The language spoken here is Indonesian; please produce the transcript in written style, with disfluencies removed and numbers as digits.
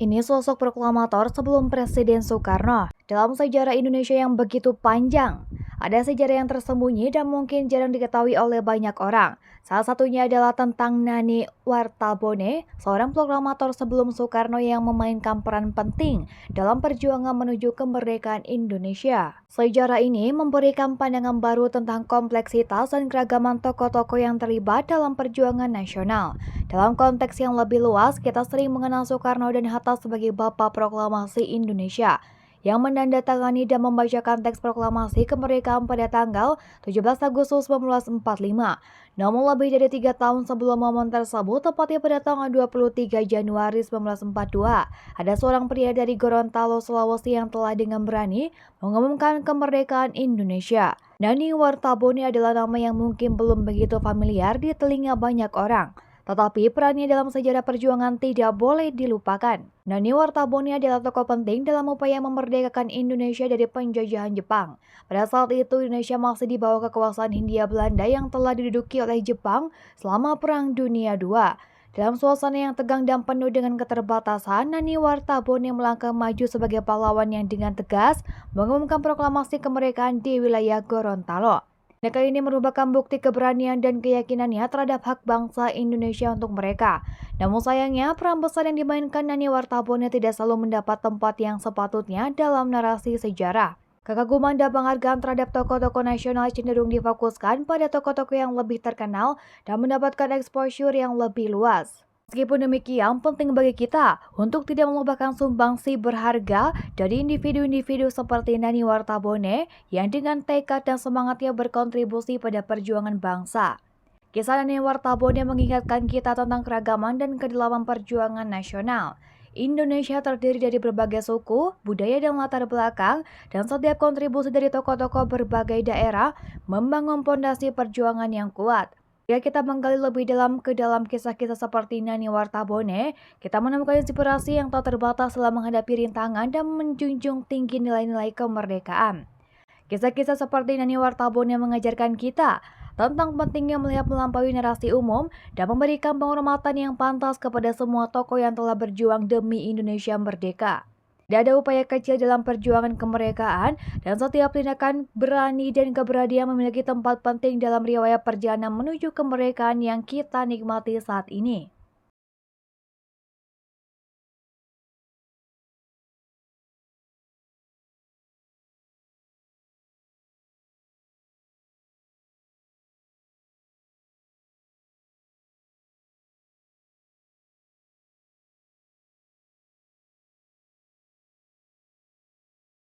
Ini sosok proklamator sebelum Presiden Soekarno. Dalam sejarah Indonesia yang begitu panjang, ada sejarah yang tersembunyi dan mungkin jarang diketahui oleh banyak orang. Salah satunya adalah tentang Nani Wartabone, seorang proklamator sebelum Soekarno yang memainkan peran penting dalam perjuangan menuju kemerdekaan Indonesia. Sejarah ini memberikan pandangan baru tentang kompleksitas dan keragaman tokoh-tokoh yang terlibat dalam perjuangan nasional. Dalam konteks yang lebih luas, kita sering mengenal Soekarno dan Hatta sebagai Bapak Proklamasi Indonesia yang menandatangani dan membacakan teks proklamasi kemerdekaan pada tanggal 17 Agustus 1945. Namun lebih dari 3 tahun sebelum momen tersebut, tepatnya pada tanggal 23 Januari 1942, ada seorang pria dari Gorontalo, Sulawesi yang telah dengan berani mengumumkan kemerdekaan Indonesia. Nani Wartabone adalah nama yang mungkin belum begitu familiar di telinga banyak orang. Tetapi perannya dalam sejarah perjuangan tidak boleh dilupakan. Nani Wartabone adalah tokoh penting dalam upaya memerdekakan Indonesia dari penjajahan Jepang. Pada saat itu Indonesia masih di bawah kekuasaan Hindia Belanda yang telah diduduki oleh Jepang selama Perang Dunia II. Dalam suasana yang tegang dan penuh dengan keterbatasan, Nani Wartabone melangkah maju sebagai pahlawan yang dengan tegas mengumumkan proklamasi kemerdekaan di wilayah Gorontalo. Mereka ini merupakan bukti keberanian dan keyakinannya terhadap hak bangsa Indonesia untuk mereka. Namun sayangnya, peran besar yang dimainkan Nani Wartabone tidak selalu mendapat tempat yang sepatutnya dalam narasi sejarah. Kekaguman dan penghargaan terhadap tokoh-tokoh nasional cenderung difokuskan pada tokoh-tokoh yang lebih terkenal dan mendapatkan exposure yang lebih luas. Meskipun demikian, penting bagi kita untuk tidak melupakan sumbangsi berharga dari individu-individu seperti Nani Wartabone yang dengan tekad dan semangatnya berkontribusi pada perjuangan bangsa. Kisah Nani Wartabone mengingatkan kita tentang keragaman dan kedalaman perjuangan nasional. Indonesia terdiri dari berbagai suku, budaya dan latar belakang, dan setiap kontribusi dari tokoh-tokoh berbagai daerah membangun pondasi perjuangan yang kuat. Jika kita menggali lebih dalam ke dalam kisah-kisah seperti Nani Wartabone, kita menemukan inspirasi yang tak terbatas dalam menghadapi rintangan dan menjunjung tinggi nilai-nilai kemerdekaan. Kisah-kisah seperti Nani Wartabone mengajarkan kita tentang pentingnya melihat melampaui narasi umum dan memberikan penghormatan yang pantas kepada semua tokoh yang telah berjuang demi Indonesia merdeka. Tidak ada upaya kecil dalam perjuangan kemerdekaan, dan setiap tindakan berani dan keberanian memiliki tempat penting dalam riwayat perjalanan menuju kemerdekaan yang kita nikmati saat ini.